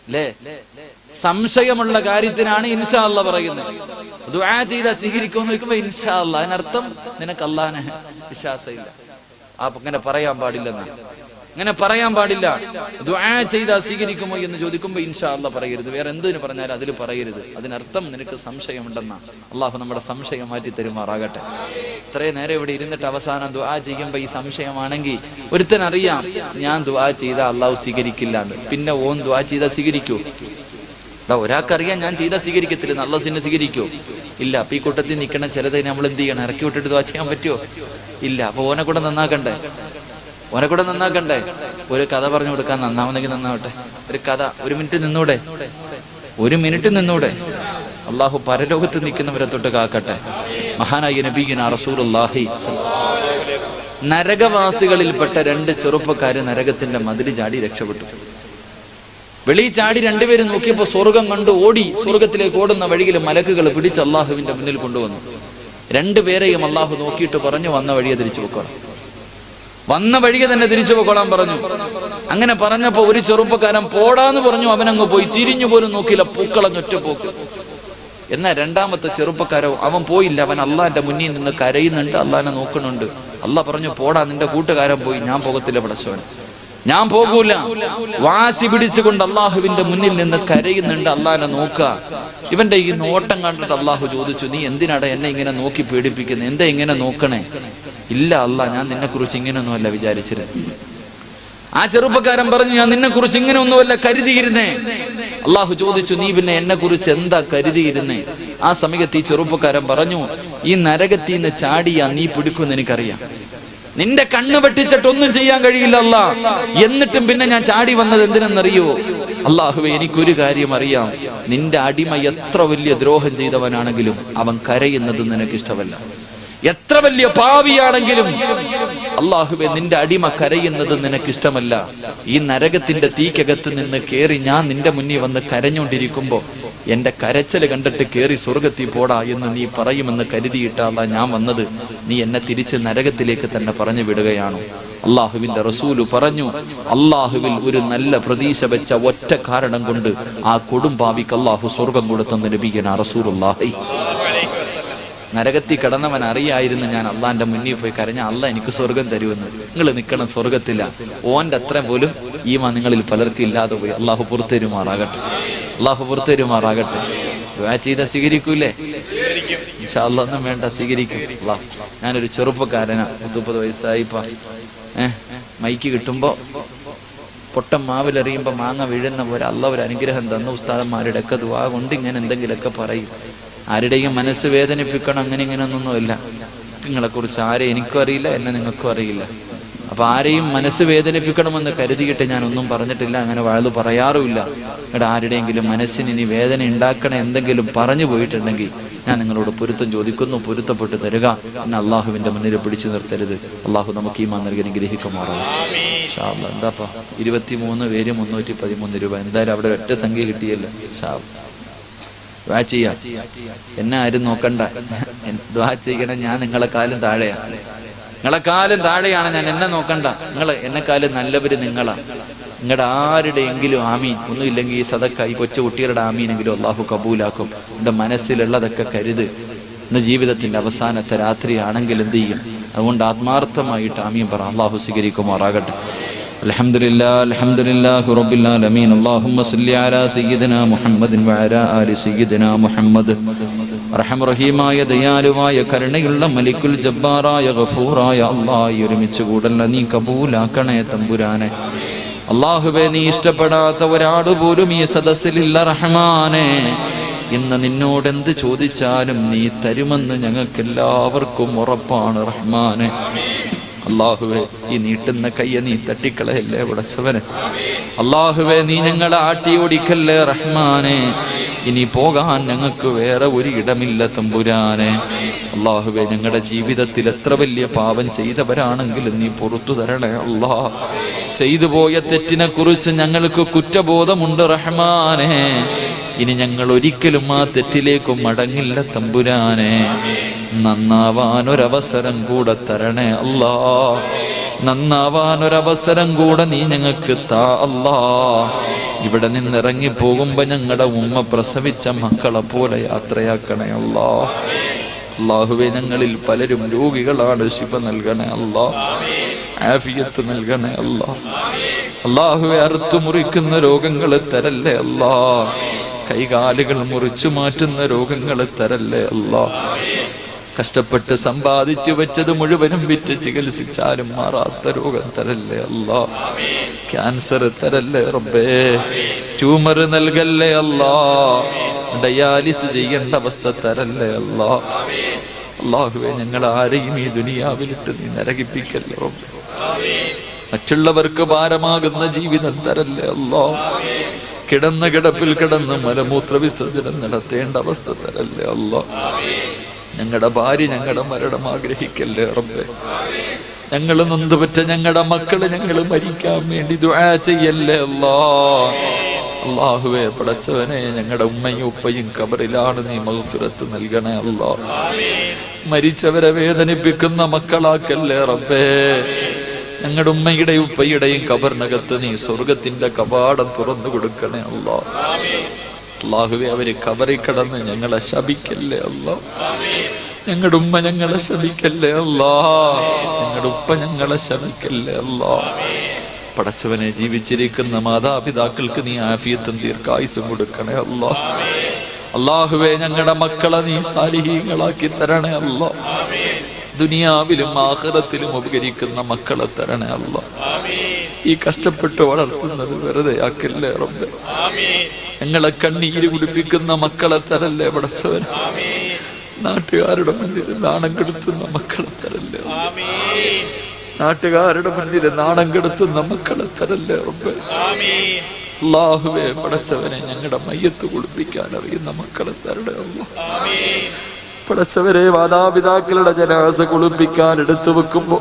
[SPEAKER 1] അല്ലേ? സംശയമുള്ള കാര്യത്തിനാണ് ഇൻഷാ അല്ലാഹ് പറയുന്നത്. ദുആ ചെയ്താൽ സ്വീകരിക്കുമെന്ന് ചോദിക്കുമ്പോ ഇൻഷാ അല്ലാഹ്, അതിനർത്ഥം നിനക്ക് അല്ലാഹനെ വിശ്വാസമില്ല. അങ്ങനെ പറയാൻ പാടില്ലെന്നാ. അങ്ങനെ പറയാൻ പാടില്ല. ദുആ ചെയ്താൽ സ്വീകരിക്കുമോ എന്ന് ചോദിക്കുമ്പോൾ ഇൻഷാ അല്ലാഹ് പറയരുത്. വേറെ എന്തിനു പറഞ്ഞാലും അതിൽ പറയരുത്. അതിനർത്ഥം നിനക്ക് സംശയമുണ്ടെന്നാ. അള്ളാഹു നമ്മുടെ സംശയം മാറ്റി തരുമാറാകട്ടെ. ഇത്രയും നേരം ഇവിടെ ഇരുന്നിട്ട് അവസാനം ദുആ ചെയ്യുമ്പോൾ ഈ സംശയമാണെങ്കിൽ ഒരുത്തനറിയാം ഞാൻ ദുആ ചെയ്താൽ അള്ളാഹു സ്വീകരിക്കില്ലാന്ന്. പിന്നെ ഓൻ ദുആ ചെയ്താൽ സ്വീകരിക്കൂ? ഒരാൾക്കറിയാം ഞാൻ ചെയ്താൽ സ്വീകരിക്കത്തില്ല, നല്ല സിന്നെ സ്വീകരിക്കൂ? ഇല്ല. അപ്പൊ ഈ കൂട്ടത്തിൽ നിൽക്കണ ചിലത് നമ്മൾ എന്ത് ചെയ്യണം? ഇറക്കി വിട്ടിട്ട് ദുആ ചെയ്യാൻ പറ്റുമോ? ഇല്ല. അപ്പൊ ഓനെ കൂടെ നന്നാക്കണ്ടേ? ഒരു കഥ പറഞ്ഞു കൊടുക്കാൻ നന്നാവുന്നെങ്കിൽ നന്നാവട്ടെ. ഒരു കഥ 1 മിനിറ്റ് നിന്നൂടെ? 1 മിനിറ്റ് നിന്നൂടെ? അള്ളാഹു പരലോകത്ത് നിൽക്കുന്നവരെ തൊട്ട് കാക്കട്ടെ. മഹാനായ നബിയുനാ റസൂലുള്ളാഹി. നരകവാസികളിൽപ്പെട്ട 2 ചെറുപ്പക്കാര് നരകത്തിന്റെ മതിൽ ചാടി രക്ഷപ്പെട്ടു. വെളിയിൽ ചാടി 2 പേരും നോക്കിയപ്പോ സ്വർഗം കണ്ടു ഓടി. സ്വർഗത്തിലേക്ക് ഓടുന്ന വഴിയിൽ മലക്കുകൾ പിടിച്ച് അള്ളാഹുവിന്റെ മുന്നിൽ കൊണ്ടുവന്നു. 2 പേരെയും അള്ളാഹു നോക്കിയിട്ട് പറഞ്ഞു, വന്ന വഴിയെ തിരിച്ചു പോക്കണം, വന്ന വഴിയെ തന്നെ തിരിച്ചു പോയിക്കോളാൻ പറഞ്ഞു. അങ്ങനെ പറഞ്ഞപ്പോ ഒരു ചെറുപ്പക്കാരൻ പോടാന്ന് പറഞ്ഞു. അവനങ്ങ് പോയി, തിരിഞ്ഞു പോലും നോക്കിയില്ല, പൂക്കളഞ്ഞൊറ്റ പോക്ക്. എന്നാൽ 2ാമത്തെ ചെറുപ്പക്കാരോ അവൻ പോയില്ല. അവൻ അള്ളാന്റെ മുന്നിൽ നിന്ന് കരയുന്നുണ്ട്, അള്ളാനെ നോക്കണുണ്ട്. അള്ളാഹ് പറഞ്ഞു, പോടാ, നിന്റെ കൂട്ടുകാരൻ പോയി, ഞാൻ പോകത്തില്ല പടച്ചവൻ. ഞാൻ പോകൂല. വാശി പിടിച്ചുകൊണ്ട് അള്ളാഹുവിന്റെ മുന്നിൽ നിന്ന് കരയുന്നുണ്ട്. അള്ളാഹിനെ നോക്കുക. ഇവന്റെ ഈ നോട്ടം കണ്ടിട്ട് അള്ളാഹു ചോദിച്ചു, നീ എന്തിനാടാ എന്നെ ഇങ്ങനെ നോക്കി പേടിപ്പിക്കുന്നത്? എന്താ ഇങ്ങനെ നോക്കണേ? ഇല്ല അള്ളാഹ്, ഞാൻ നിന്നെ കുറിച്ച് ഇങ്ങനെയൊന്നുമല്ല വിചാരിച്ചിരുന്നത്. ആ ചെറുപ്പക്കാരൻ പറഞ്ഞു, ഞാൻ നിന്നെ കുറിച്ച് ഇങ്ങനെ ഒന്നുമല്ല കരുതിയിരുന്നേ. അള്ളാഹു ചോദിച്ചു, നീ പിന്നെ എന്നെ കുറിച്ച് എന്താ കരുതിയിരുന്നേ? ആ സമയത്ത് ഈ ചെറുപ്പക്കാരൻ പറഞ്ഞു, ഈ നരകത്തിൽ നിന്ന് ചാടിയാ നീ പിടിക്കുമെന്ന് എനിക്കറിയാം. നിന്റെ കണ്ണ് വെട്ടിച്ചിട്ടൊന്നും ചെയ്യാൻ കഴിയില്ല അല്ലാ. എന്നിട്ടും പിന്നെ ഞാൻ ചാടി വന്നത് എന്തിനെന്നറിയോ? അള്ളാഹുവേ, എനിക്കൊരു കാര്യം അറിയാം, നിന്റെ അടിമ എത്ര വലിയ ദ്രോഹം ചെയ്തവനാണെങ്കിലും അവൻ കരയുന്നത് നിനക്ക് ഇഷ്ടമല്ല. എത്ര വലിയ പാവിയാണെങ്കിലും അള്ളാഹുവേ, നിന്റെ അടിമ കരയുന്നത് നിനക്ക് ഇഷ്ടമല്ല. ഈ നരകത്തിന്റെ തീക്കകത്ത് നിന്ന് കേറി ഞാൻ നിന്റെ മുന്നിൽ വന്ന് കരഞ്ഞുകൊണ്ടിരിക്കുമ്പോ എന്റെ കരച്ചല് കണ്ടിട്ട് കേറി സ്വർഗത്തിൽ പോടാ എന്ന് നീ പറയുമെന്ന് കരുതിയിട്ടല്ല ഞാൻ വന്നത്. നീ എന്നെ തിരിച്ച് നരകത്തിലേക്ക് തന്നെ പറഞ്ഞു വിടുകയാണോ? അള്ളാഹുവിന്റെ റസൂല് പറഞ്ഞു, അള്ളാഹുവിൽ ഒരു നല്ല പ്രതീക്ഷ വെച്ച ഒറ്റ കാരണം കൊണ്ട് ആ കൊടുംപാവിക്ക് അള്ളാഹു സ്വർഗം കൊടുത്തെന്ന് നബിയനാ റസൂലുള്ളാഹി. നരകത്തിൽ കിടന്നവൻ അറിയായിരുന്നു, ഞാൻ അള്ളാന്റെ മുന്നിൽ പോയി കരഞ്ഞ അള്ളാഹ് എനിക്ക് സ്വർഗം തരുമെന്ന്. നിങ്ങൾ നിൽക്കണം സ്വർഗത്തില്ല. ഓന്റെ അത്ര പോലും ഈമാൻ നിങ്ങളിൽ പലർക്കും ഇല്ലാതെ പോയി. അള്ളാഹു പുറത്തേരുമാറാകട്ടെ, അള്ളാഹു പുറത്തേരുമാറാകട്ടെ. ദുആ ചെയ്ത സ്വീകരിക്കൂലേ? ഇൻഷാ അല്ലാഹ്. ഒന്നും വേണ്ട, സ്വീകരിക്കും അള്ളാഹ്. ഞാനൊരു ചെറുപ്പക്കാരനാ, 30 വയസ്സായിപ്പ. മൈക്ക് കിട്ടുമ്പോ പൊട്ടം മാവിലെറിയുമ്പോ മാങ്ങ വീഴുന്ന പോലെ അള്ളാഹ് ഒരു അനുഗ്രഹം തന്നു. ഉസ്താദന്മാരുടെ ഒക്കെ ദുആ കൊണ്ട് ഇങ്ങനെ എന്തെങ്കിലുമൊക്കെ പറയും. ആരുടെയും മനസ്സ് വേദനിപ്പിക്കണം അങ്ങനെ ഇങ്ങനെയൊന്നുമില്ല. നിങ്ങളെ കുറിച്ച് ആരെ എനിക്കും അറിയില്ല, എന്നെ നിങ്ങൾക്കും അറിയില്ല. അപ്പൊ ആരെയും മനസ്സ് വേദനിപ്പിക്കണമെന്ന് കരുതിയിട്ട് ഞാൻ ഒന്നും പറഞ്ഞിട്ടില്ല, അങ്ങനെ വഴുതു പറയാറുമില്ല. ഇവിടെ ആരുടെയെങ്കിലും മനസ്സിന് ഇനി വേദന ഉണ്ടാക്കണ എന്തെങ്കിലും പറഞ്ഞു പോയിട്ടുണ്ടെങ്കിൽ ഞാൻ നിങ്ങളോട് പൊരുത്തം ചോദിക്കുന്നു, പൊരുത്തപ്പെട്ട് തരിക. എന്നെ അള്ളാഹുവിന്റെ മുന്നിൽ പിടിച്ചു നിർത്തരുത്. അള്ളാഹു നമുക്ക് ഈമാൻ നൽകി അനുഗ്രഹിക്കുമാറാവും. ഇൻഷാ അല്ലാഹ്. എന്താപ്പാ 23 പേര് 313 രൂപ. എന്തായാലും അവിടെ ഒറ്റ സംഖ്യ കിട്ടിയല്ലോ. ഇൻഷാ അല്ലാഹ്. ദുആ ചെയ്യാം. എന്നെ ആരും നോക്കണ്ട, ദുആ ചെയ്യണം. ഞാൻ നിങ്ങളെക്കാളും താഴെയാണ്, നിങ്ങളെക്കാളും താഴെയാണ് ഞാൻ. എന്നെ നോക്കണ്ട, നിങ്ങൾ എന്നെക്കാളും നല്ലവര് നിങ്ങളാ. നിങ്ങളുടെ ആരുടെയെങ്കിലും ആമീൻ ഒന്നുമില്ലെങ്കിൽ ഈ സദക്ക, ഈ കൊച്ചു കുട്ടികളുടെ ആമീനെങ്കിലും അള്ളാഹു കബൂലാക്കും. എൻ്റെ മനസ്സിലുള്ളതൊക്കെ കരുത്. ഇന്ന് ജീവിതത്തിന്റെ അവസാനത്തെ രാത്രിയാണെങ്കിൽ എന്ത് ചെയ്യും? അതുകൊണ്ട് ആത്മാർത്ഥമായിട്ട് ആമീൻ പറ. അള്ളാഹു സ്വീകരിക്കുമാറാകട്ടെ. അൽഹംദുലില്ലാഹ് അൽഹംദുലില്ലാഹി റബ്ബിൽ ആലമീൻ. അല്ലാഹുമ്മ സല്ലി അലാ സയ്യിദിനാ മുഹമ്മദിൻ വഅലാ ആലി സയ്യിദിനാ മുഹമ്മദ്. റഹീമായ ദയാലുവായ കരുണയുള്ള മലിക്കുൽ ജബ്ബാറായ ഗഫൂറായ അല്ലാഹ്, ഒരുമിച്ച് കൂടല്ല നീ കബൂലാക്കണേ തമ്പുരാനെ. അല്ലാഹുവേ, നീ ഇഷ്ടപ്പെടാത്ത ഒരാട് പോലും ഈ സദസ്സിലില്ല റഹ്മാനെ. ഇന്ന് നിന്നോട് എന്ത് ചോദിച്ചാലും നീ തരുമെന്ന് ഞങ്ങൾക്കെല്ലാവർക്കും ഉറപ്പാണ് റഹ്മാനെ. അല്ലാഹുവേ, ഈ നീട്ടുന്ന കയ്യെ നീ തട്ടിക്കളയല്ലേ പടച്ചവനെ. അല്ലാഹുവേ, നീ ഞങ്ങളെ ആട്ടി ഓടിക്കല്ലേ റഹ്മാനെ. ഇനി പോകാൻ ഞങ്ങൾക്ക് വേറെ ഒരു ഇടമില്ല തമ്പുരാനെ. അല്ലാഹുവേ, ഞങ്ങളുടെ ജീവിതത്തിൽ എത്ര വലിയ പാപം ചെയ്തവരാണെങ്കിലും നീ പുറത്തു തരണേ അല്ലാഹ്. ചെയ്തു പോയ തെറ്റിനെ കുറിച്ച് ഞങ്ങൾക്ക് കുറ്റബോധമുണ്ട് റഹ്മാനെ. ഇനി ഞങ്ങൾ ഒരിക്കലും ആ തെറ്റിലേക്ക് മടങ്ങില്ല തമ്പുരാനെ. നന്നാവാൻ ഒരവസരം കൂടെ തരണേ അല്ലാ. നന്നാവാൻ ഒരവസരം കൂടെ നീ ഞങ്ങൾക്ക് താ അല്ലാ. ഇവിടെ നിന്നിറങ്ങി പോകുമ്പോ ഞങ്ങളുടെ ഉമ്മ പ്രസവിച്ച മക്കളെ പോലെ യാത്രയാക്കണേ അല്ലാ. അല്ലാഹുവേ, ഞങ്ങളിൽ പലരും രോഗികളാണ്, ശിഫ നൽകണേ അല്ലാ. ആഫിയത്ത് നൽകണേ അല്ലാ. അല്ലാഹുവേ, അറുത്തു മുറിക്കുന്ന രോഗങ്ങൾ തരല്ലേ അല്ലാ. കൈകാലുകൾ മുറിച്ചു മാറ്റുന്ന രോഗങ്ങൾ തരല്ലേ അല്ലാ. കഷ്ടപ്പെട്ട് സമ്പാദിച്ചു വെച്ചത് മുഴുവനും വിറ്റ് ചികിത്സിച്ചാലും മാറാത്ത രോഗം തരല്ലേ അല്ലാ. ക്യാൻസർ തരല്ലേ റബ്ബേ. ട്യൂമർ നൽകല്ലേ അല്ലാ. ഡയാലിസ് ചെയ്യേണ്ട അവസ്ഥ തരല്ലേ അല്ലാ. അല്ലാഹുവേ, ഞങ്ങൾ ആരെയും ഈ ദുനിയാവിലിട്ട് നീ നരകിപ്പിക്കല്ലേ റബ്ബേ. മറ്റുള്ളവർക്ക് ഭാരമാകുന്ന ജീവിതം തരല്ലേ അല്ലാ. കിടന്ന കിടപ്പിൽ കിടന്ന് മലമൂത്ര വിസർജനം നടത്തേണ്ട അവസ്ഥ തരല്ലേ അല്ലാ. ഞങ്ങളുടെ ഭാര്യ ഞങ്ങളുടെ മരണം ആഗ്രഹിക്കല്ലേ റബ്ബേ. ഞങ്ങൾ നൊന്തുപറ്റ ഞങ്ങളുടെ മക്കള് ഞങ്ങൾ മരിക്കാൻ വേണ്ടി ദുആ ചെയ്യല്ലേ അല്ലാ. അല്ലാഹുവേ, പടച്ചവനെ, ഞങ്ങളുടെ ഉമ്മയും ഉപ്പയും ഖബറിലാണ്, നീ മഗ്ഫിറത്ത് നൽകണേ അല്ലാ. മരിച്ചവരെ വേദനിപ്പിക്കുന്ന മക്കളാക്കല്ലേ റബ്ബേ. ഞങ്ങളുടെ ഉമ്മയുടെയും ഉപ്പയുടെയും ഖബറിനകത്ത് നീ സ്വർഗത്തിന്റെ കവാടം തുറന്നു കൊടുക്കണേ അല്ലാ. അല്ലാഹുവേ, അവര് ഖബറിൽ കിടന്ന് ഞങ്ങളെ ശപിക്കല്ലേ അല്ലാ. ഞങ്ങളുടെ ഉമ്മ ഞങ്ങളെ ശപിക്കല്ലേ അല്ലാ. ഞങ്ങളുടെ ഉപ്പ ഞങ്ങളെ ശപിക്കല്ലേ അല്ലാ. പടച്ചവനെ ജീവിച്ചിരിക്കുന്ന മാതാപിതാക്കൾക്ക് നീ ആഫിയത്തും ദീർഘായുസ്സും കൊടുക്കണേ അല്ലാ. അല്ലാഹുവേ ഞങ്ങളുടെ മക്കളെ നീ സാലിഹീങ്ങളാക്കി തരണേ അല്ലാ. ദുനിയാവിലും ആഖിറത്തിലും ഉപകരിക്കുന്ന മക്കളെ തരണേ അല്ലാ. ഈ കഷ്ടപ്പെട്ട് വളർത്തുന്നത് വെറുതെ ആക്കല്ലേ റബ്ബേ. ഞങ്ങളെ കണ്ണീര് കുടിപ്പിക്കുന്ന മക്കളെ തരല്ലേ പടച്ചവനെ. നാട്ടുകാരുടെ മുന്നിൽ നാണം കെടുത്തുന്ന മക്കളെ തരല്ലേ. നാട്ടുകാരുടെ മുന്നിൽ നാണം കെടുത്തുന്ന മക്കളെ തരല്ലേ റബ്ബേ. അല്ലാഹുവേ പടച്ചവനെ ഞങ്ങളുടെ മയ്യത്ത് കുളിപ്പിക്കാൻ അറിയുന്ന മക്കളെ തരണേ അല്ലാ. പടച്ചവരെ മാതാപിതാക്കളുടെ ജനാസ കുളിപ്പിക്കാൻ എടുത്തു വെക്കുമ്പോ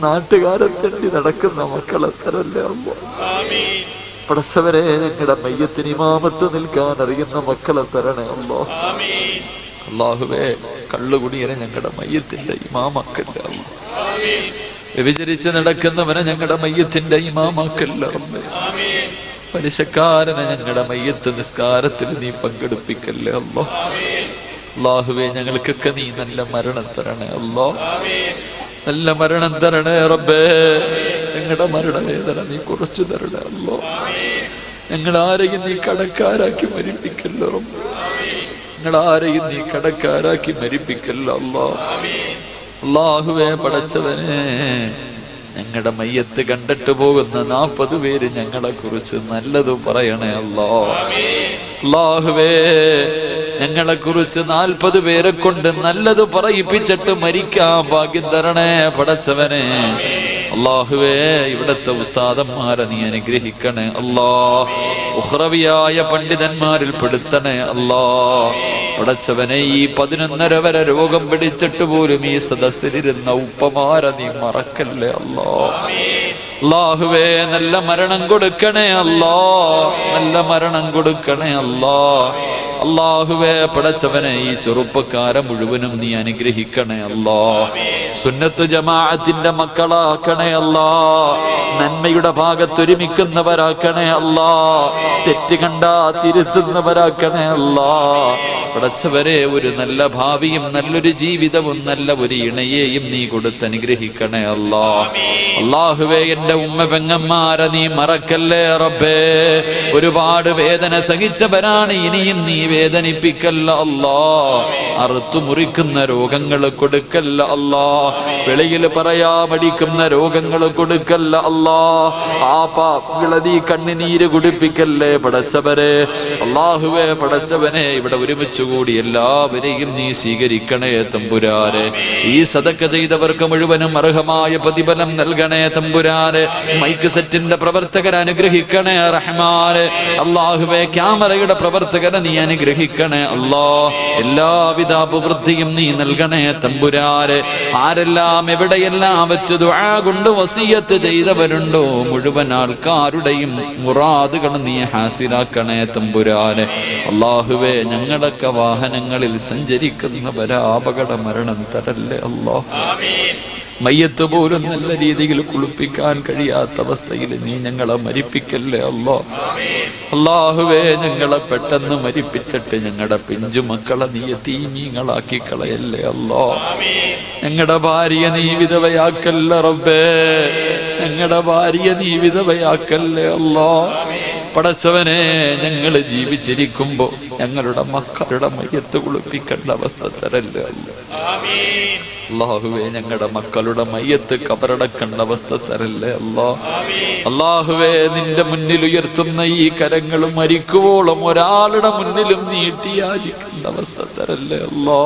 [SPEAKER 1] നാട്ടുകാരെ തെണ്ടി നടക്കുന്ന മക്കളെ തരല്ലേ അല്ലാ. പടച്ചവരെ ഞങ്ങളുടെ മയ്യത്തിന് ഇമാമത്ത് നിൽക്കാൻ അറിയുന്ന മക്കളെ തരണേ അല്ലാ. അല്ലാഹുവേ കള്ളുകുടിയനെ ഞങ്ങളുടെ മയ്യത്തിന്റെ ഇമാമാക്കല്ല അല്ലാ. വ്യഭിചരിച്ച് നടക്കുന്നവനെ ഞങ്ങളുടെ മയ്യത്തിന്റെ ഇമാമാക്കല്ല റബ്ബേ. പലിശക്കാരനെ ഞങ്ങളുടെ മയ്യത്ത് നിസ്കാരത്തിൽ നീ പങ്കെടുപ്പിക്കല്ലേ അല്ലാ. അല്ലാഹുവേ ഞങ്ങൾക്കൊക്കെ നീ നല്ല മരണം തരണേ അല്ലാ. നല്ല മരണം തരണേ റബ്ബേ. ഞങ്ങളുടെ മരണവേദന നീ കുറച്ചു തരണേ അല്ലാ. ഞങ്ങളാരെയും നീ കടക്കാരാക്കി മരിപ്പിക്കല്ലോ റബ്ബേ. ഞങ്ങളാരെയും നീ കടക്കാരാക്കി മരിപ്പിക്കല്ലോ അല്ലാ. അല്ലാഹുവേ പടച്ചവനെ ഞങ്ങളുടെ മയ്യത്ത് കണ്ടിട്ട് പോകുന്ന 40 പേര് ഞങ്ങളെ കുറിച്ച് നല്ലത് പറയണേ അല്ലാ. അല്ലാഹുവേ ഞങ്ങളെ കുറിച്ച് 40 പേരെ കൊണ്ട് നല്ലത് പറയിപ്പിച്ചിട്ട് മരിക്കാൻ ഭാഗ്യം തരണേ പടച്ചവനെ. അല്ലാഹുവേ ഇവിടത്തെ ഉസ്താദന്മാരെ നീ അനുഗ്രഹിക്കണേ അല്ലാ. ഉഖ്റവിയായ പണ്ഡിതന്മാരിൽ പെടുത്തണേ അല്ലാ. പടച്ചവനെ ഈ 11:30 വരെ രോഗം പിടിച്ചിട്ട് പോലും ഈ സദസ്സിലിരുന്ന ഉപ്പമാരെ നീ മറക്കല്ലേ അല്ലാ. അല്ലാഹുവേ നല്ല മരണം കൊടുക്കണേ അല്ലാ. നല്ല മരണം കൊടുക്കണേ അല്ലാ. അല്ലാഹുവേ പടച്ചവനെ ഈ ചെറുപ്പക്കാരെ മുഴുവനും നീ അനുഗ്രഹിക്കണേ അല്ലാ. സുന്നത്ത് ജമാഅത്തിന്റെ മക്കളാക്കണേ അല്ലാ. നന്മയുടെ ഭാഗത്തൊരുമിക്കുന്നവരാക്കണേ അല്ലാ. തെറ്റ് കണ്ടാ തിരുത്തുന്നവരാക്കണേ അല്ലാ. പടച്ചവരെ ഒരു നല്ല ഭാവിയും നല്ലൊരു ജീവിതവും നല്ല ഒരു ഇണയെയും നീ കൊടുത്ത് അനുഗ്രഹിക്കണേ അല്ലാ. അല്ലാഹുവേ എന്റെ ഉമ്മ പെങ്ങന്മാരെ നീ മറക്കല്ലേ റബ്ബേ. ഒരുപാട് വേദന സഹിച്ചവരാണ്, ഇനിയും നീ വേദനിപ്പിക്കല്ല അല്ലാ. അറുത്തു മുറിക്കുന്ന രോഗങ്ങൾ കൊടുക്കല്ല അല്ലാ. വെളിയിൽ പറയാ മടിക്കുന്ന രോഗങ്ങൾ കൊടുക്കല്ല അല്ലാ. ആ പാപികളെ നീ കണ്ണുനീര് കുടിപ്പിക്കല്ലേ പടച്ചവരെ. അല്ലാഹുവേ പടച്ചവനെ ഇവിടെ ഒരുമിച്ച് കൂടി എല്ലാവരെയും നീ സ്വീകരിക്കണേ തമ്പുരാനെ. ഈ സദഖ ചെയ്തവർക്ക് മുഴുവനും അർഹമായ പ്രതിഫലം നൽകണേ തമ്പുരാനെ. മൈക്ക് സെറ്റിന്റെ പ്രവർത്തകരെ അനുഗ്രഹിക്കണേ റഹ്മാനെ. അല്ലാഹുവേ ക്യാമറയുടെ പ്രവർത്തകരെ നീ അനുഗ്രഹിക്കണേ അല്ലാ. എല്ലാവിധ അഭിവൃദ്ധിയും നീ നൽകണേ തമ്പുരാനെ. ആരെല്ലാം എവിടെയെല്ലാം വെച്ച് ദുആ കൊണ്ട് വസിയത്ത് ചെയ്തവരുണ്ടോ മുഴുവൻ ആൾക്കാരുടെയും മുറാദുകൾ നീ ഹാസിലാക്കണേ തമ്പുരാനെ. അല്ലാഹുവേ ഞങ്ങളൊക്കെ വാഹനങ്ങളിൽ സഞ്ചരിക്കുന്നവരെ അപകട മരണം തരല്ലേ അല്ലാ. മയ്യത്ത് പോലും നല്ല രീതിയിൽ കുളിപ്പിക്കാൻ കഴിയാത്ത അവസ്ഥയിൽ നീ ഞങ്ങളെ മരിപ്പിക്കല്ലേ അല്ലാ. അല്ലാഹുവേ ഞങ്ങളെ പെട്ടെന്ന് മരിപ്പിച്ചിട്ട് ഞങ്ങളുടെ പിഞ്ചു മക്കളെ നീ യതീമീങ്ങളാക്കി കളയല്ലേ അല്ലാ. ഞങ്ങളുടെ ഭാര്യ നീ വിധവയാക്കല്ല റബ്ബേ. ഞങ്ങളുടെ ഭാര്യ നീ വിധവയാക്കല്ലേ അല്ലാ. പടച്ചവനെ ഞങ്ങൾ ജീവിച്ചിരിക്കുമ്പോ ഞങ്ങളുടെ മക്കളുടെ മയ്യത്ത് കുളിപ്പിക്കേണ്ട അവസ്ഥ തരല്ലേ അല്ലാ. അല്ലാഹുവേ ഞങ്ങളുടെ മക്കളുടെ മയ്യത്ത് കബറടക്കേണ്ട അവസ്ഥ തരല്ലേ അല്ലാ. അല്ലാഹുവേ നിന്റെ മുന്നിൽ ഉയർത്തുന്ന ഈ കരങ്ങൾ മരിക്കുവോളം ഒരാളുടെ മുന്നിലും നീട്ടിയാചിക്കേണ്ട അവസ്ഥ തരല്ലേ അല്ലാ.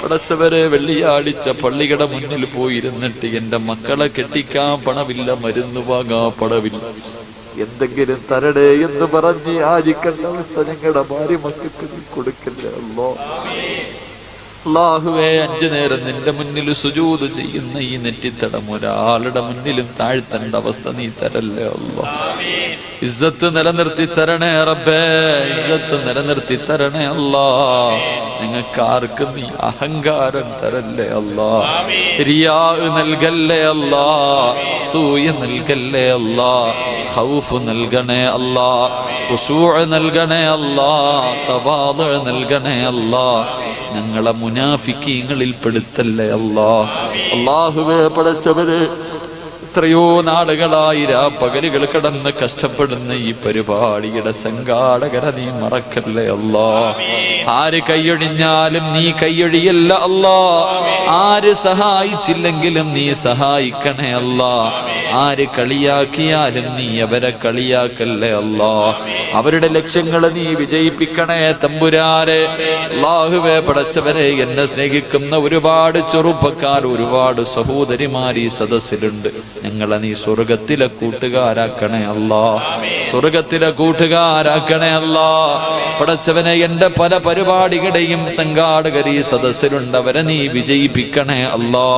[SPEAKER 1] പടച്ചവരെ വെള്ളിയാഴ്ച പള്ളിയുടെ മുന്നിൽ പോയിരുന്നിട്ട് എന്റെ മക്കളെ കെട്ടിക്കാൻ പണമില്ല, മരുന്ന് വാങ്ങാൻ പണമില്ല, എന്തെങ്കിലും തരടേ എന്ന് പറഞ്ഞ് യാചിക്കേണ്ട അവസ്ഥ ഞങ്ങളുടെ ഭാര്യ മക്കൾക്ക് കൊടുക്കല്ലേ അല്ലാ. അല്ലാഹുവേ 5 നേരം നിന്റെ മുന്നിൽ സുജൂദ് ചെയ്യുന്ന ഈ നെറ്റിത്തടം ഒരാളുടെ മുന്നിലും താഴ്ത്തേണ്ട അവസ്ഥ നീ തരല്ലേ അല്ലാ. ഇസ്സത്ത് നിലനിർത്തി തരണേ റബ്ബേ. ഇസ്സത്ത് നിലനിർത്തി തരണേ അല്ലാ. നിങ്ങൾക്ക് ആർക്കും നീ അഹങ്കാരം തരല്ലേ അല്ലാ. റിയാ നൽകല്ലേ അല്ലാ. സൂയ നൽകല്ലേ അല്ലാ. ഖൗഫ് നൽകണേ അല്ലാ. ഖുശൂഅ് നൽകണേ അല്ലാ. തവാദുഅ് നൽകണേ അല്ലാ. ഞങ്ങളെ മുനാഫിക്കീങ്ങളിൽ പെടുത്തല്ലേ അല്ലാ. അല്ലാഹുവേ പടച്ചവരെ എത്രയോ നാളുകളായി പകലുകൾ കടന്ന് കഷ്ടപ്പെടുന്ന ഈ പരിപാടിയുടെ സംഘാടകരെ നീ മറക്കല്ലേ അല്ലാ. ആര് കൈയൊഴിഞ്ഞാലും നീ കൈയൊഴിയല്ല അല്ലാ. ആര് സഹായിച്ചില്ലെങ്കിലും നീ സഹായിക്കണേ അല്ലാ. ആര് കളിയാക്കിയാലും നീ അവരെ കളിയാക്കല്ലേ അല്ലാ. അവരുടെ ലക്ഷ്യങ്ങൾ നീ വിജയിപ്പിക്കണേ തമ്പുരാനെ. അല്ലാഹുവേ പടച്ചവനെ, എന്നെ സ്നേഹിക്കുന്ന ഒരുപാട് ചെറുപ്പക്കാർ, ഒരുപാട് സഹോദരിമാർ ഈ സദസ്സിലുണ്ട്. ഞങ്ങളെ നീ സ്വർഗത്തിലെ കൂട്ടുകാരാക്കണേ അല്ലാ. സ്വർഗത്തിലെ കൂട്ടുകാരാക്കണേ അല്ലാ. പടച്ചവനെ, എന്റെ പല പരിപാടികളുടെയും സംഘാടകർ ഈ സദസ്സിലുണ്ട്. അവരെ നീ വിജയിപ്പിക്കണേ അല്ലാ.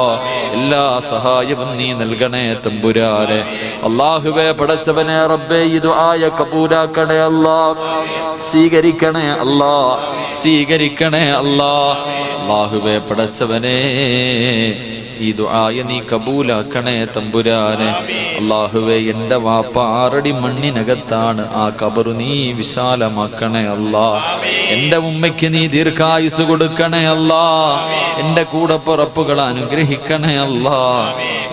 [SPEAKER 1] എല്ലാ സഹായവും നീ നൽകണേ തമ്പുരാനെ. അല്ലാഹുവേ പടച്ചവനെ, റബ്ബേ ഈ ദുആയ കബൂലാക്കണേ അല്ലാ. സ്വീകരിക്കണേ അല്ലാ. സ്വീകരിക്കണേ അല്ലാ. അല്ലാഹുവേ പടച്ചവനെ, ഈ ദുആയ നീ കബൂലാക്കണേ തമ്പുരാനെ. അല്ലാഹുവേ, എൻ്റെ വാപ്പ 6 അടി മണ്ണിനകത്താണ്. ആ ഖബർ നീ വിശാലമാക്കണേ അല്ലാ. എൻ്റെ ഉമ്മയ്ക്ക് നീ ദീർഘായുസ് കൊടുക്കണേ അല്ലാ. എൻ്റെ കൂടപ്പിറപ്പുകൾ അനുഗ്രഹിക്കണേ അല്ലാ.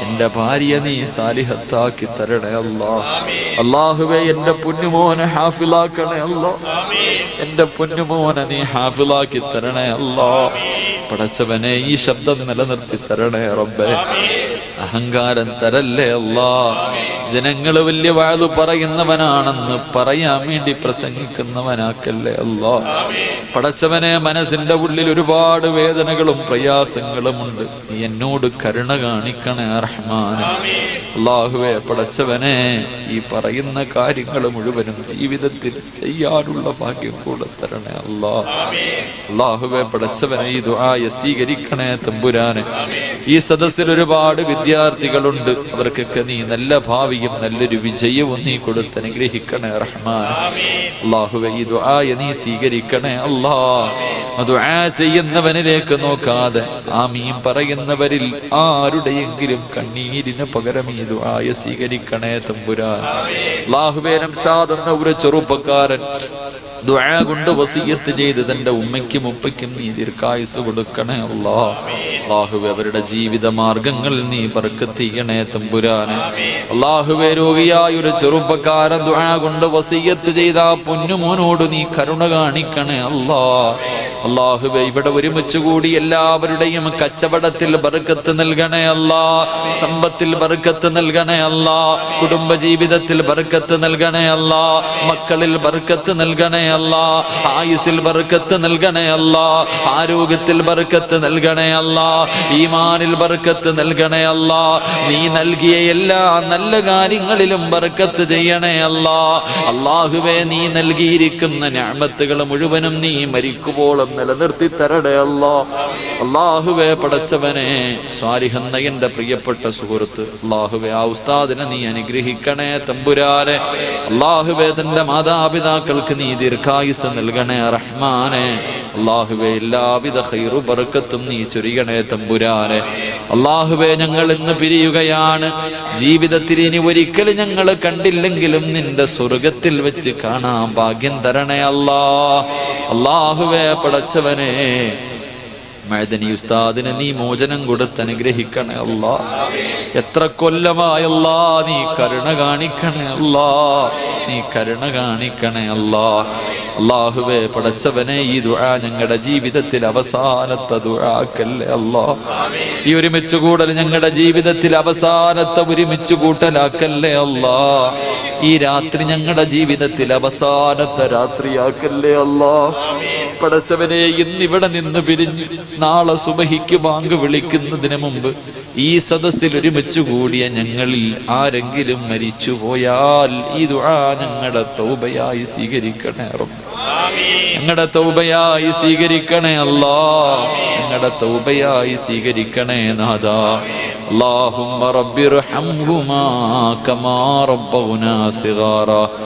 [SPEAKER 1] എൻ്റെ ഭാര്യ നീ സാലിഹത്താക്കി തരണേ അല്ലാ. അല്ലാഹുവേ, എൻ്റെ പൊന്നുമോനെ ഹാഫിലാക്കണേ അല്ലാ. എൻ്റെ പൊന്നുമോനെ നീ ഹാഫിലാക്കി തരണേ അല്ലാ. പടച്ചവനെ, ഈ ശബ്ദം നിലനിർത്തി തരണേ റബ്ബേ. അഹങ്കാരം തരല്ലേ അല്ലാ. ജനങ്ങൾ വലിയ വാഴു പറയുന്നവനാണെന്ന് പറയാൻ വേണ്ടി പ്രസംഗിക്കുന്നവനാക്കല്ലേ അല്ലാ. പടച്ചവനെ, മനസ്സിന്റെ ഉള്ളിൽ ഒരുപാട് വേദനകളും പ്രയാസങ്ങളുമുണ്ട്. നീ എന്നോട് കരുണ കാണിക്കണേ റഹ്മാനെ. അല്ലാഹുവേ പടച്ചവനെ, ഈ പറയുന്ന കാര്യങ്ങൾ മുഴുവനും ജീവിതത്തിൽ ചെയ്യാനുള്ള ഭാഗ്യം കൂടെ തരണേ അല്ലാ. അല്ലാഹുവേ പടച്ചവനെ, ഈ ദുആയ സ്വീകരിക്കണേ തമ്പുരാനെ. ഈ സദസ്സിൽ ഒരുപാട് വിദ്യാർത്ഥികളുണ്ട്. അവർക്കൊക്കെ നീ നല്ല ഭാവിയും നല്ലൊരു വിജയവും നീ കൊടുത്ത് അനുഗ്രഹിക്കണേ റഹ്മാൻ. അല്ലാഹുവേ, ഈ ദുആയ നീ സ്വീകരിക്കണേ അല്ലാ. ദുആ ചെയ്യുന്നവനിലേക്ക് നോക്കാതെ ആമീൻ പറയുന്നവരിൽ ആരുടെയെങ്കിലും കണ്ണീരിന് പകരം ഈ ദുആയ സ്വീകരിക്കണേ തമ്പുരാൻ. അല്ലാഹുവേ, നംഷാദ് എന്ന ഒരു ചെറുപ്പക്കാരൻ ദുആ കൊണ്ട് വസിയത്ത് ചെയ്ത് തന്റെ ഉമ്മയ്ക്കും ഉപ്പയ്ക്കും നീ ദീർഘായുസ് കൊടുക്കണേ അല്ലാ. അല്ലാഹുവേ, അവരുടെ ജീവിത മാർഗങ്ങളിൽ നീ ബർക്കത്ത് ചെയ്യണേ തമ്പുരാനെ. അല്ലാഹുവേ, രോഗിയായ ഒരു ചെറുപ്പക്കാരൻ ദുആ കൊണ്ട് വസിയത്ത് ചെയ്ത ആ പൊന്നുമോനോട് നീ കരുണ കാണിക്കണേ അല്ലാ. അല്ലാഹുവേ, ഇവിടെ ഒരുമിച്ച് കൂടി എല്ലാവരുടെയും കച്ചവടത്തിൽ ബർക്കത്ത് നൽകണേ അല്ലാ. സമ്പത്തിൽ ബർക്കത്ത് നൽകണേ അല്ലാ. കുടുംബ ജീവിതത്തിൽ ബർക്കത്ത് നൽകണേ അല്ലാ. മക്കളിൽ ബർക്കത്ത് നൽകണേ അല്ലാ. ആയുസ്സിൽ ബർക്കത്ത് നൽകണേ അല്ലാ. ആരോഗ്യത്തിൽ ബർക്കത്ത് നൽകണേ അല്ലാ. ഈമാനിൽ ബർക്കത്ത് നൽകണേ അല്ലാ. നീ നൽകിയ എല്ലാ നല്ല കാര്യങ്ങളിലും ബർക്കത്ത് ചെയ്യണേ അല്ലാ. അല്ലാഹുവേ, നീ നൽകിയിരിക്കുന്ന നിഅമത്തുകൾ മുഴുവനും നീ മരിക്കുവോളം നിലനിർത്തി തരണേ അല്ലാ. അല്ലാഹുവേ പടച്ചവനെ, സ്വാലിഹ് എന്ന എൻ്റെ പ്രിയപ്പെട്ട സുഹൃത്ത്, അല്ലാഹുവേ, ആ ഉസ്താദിനെ നീ അനുഗ്രഹിക്കണേ തമ്പുരാനെ. അല്ലാഹുവേ, തൻ്റെ മാതാപിതാക്കൾക്ക് നീ ദീർഘായുസ് നൽകണേ റഹ്മാനെ. അല്ലാഹുവേ, എല്ലാവിധ ഖൈറു ബർക്കത്തും നീ ചൊരിയണേ തമ്പുരാനെ. അല്ലാഹുവേ, ഞങ്ങൾ ഇന്ന് പിരിയുകയാണ്. ജീവിതത്തിൽ ഇനി ഒരിക്കലും ഞങ്ങൾ കണ്ടില്ലെങ്കിലും നിന്റെ സ്വർഗത്തിൽ വെച്ച് കാണാൻ ഭാഗ്യം തരണേ അല്ലാ. അല്ലാഹുവേ പടച്ചവനെ, മഅദനി ഉസ്താദിനെ നീ മോചനം കൊടുത്ത് അനുഗ്രഹിക്കണേ അല്ലാ. എത്ര കൊല്ലമായല്ലാ നീ കരുണ കാണിക്കണേ അല്ലാ. നീ കരുണ കാണിക്കണേ അല്ലാ. അല്ലാഹുവേ പടച്ചവനെ, ഈ ദുആ ഞങ്ങളുടെ ജീവിതത്തിൽ അവസാനത്തെ ദുആക്കല്ലേ അല്ലാ. ഈ ഒരുമിച്ച് കൂടൽ ഞങ്ങളുടെ ജീവിതത്തിൽ അവസാനത്തെ ഒരുമിച്ച് കൂട്ടലാക്കല്ലേ അല്ലാ. ഈ രാത്രി ഞങ്ങളുടെ ജീവിതത്തിൽ അവസാനത്തെ രാത്രിയാക്കല്ലേ അല്ലാ. പടച്ചവനെ, ഇന്നിവിടെ നിന്ന് പിരിഞ്ഞ് നാളെ സുബഹിക്ക് ബാങ്ക് വിളിക്കുന്നതിന് മുമ്പ് ഈ സദസ്സിൽ ഒരുമിച്ച് കൂടിയ ഞങ്ങളിൽ ആരെങ്കിലും മരിച്ചു പോയാൽ ഈ ദുആ ഞങ്ങളുടെ തൗബയായി സ്വീകരിക്കണേ റബ്ബ്. ഞങ്ങളുടെ തൗബയായി സ്വീകരിക്കണേ അല്ലാ. ഞങ്ങളുടെ തൗബയായി സ്വീകരിക്കണേ നാഥാ. അല്ലാഹുമ്മ റബ്ബിർഹംഹുമാ കമാ റബ്ബൗനാ സിഗാറാ.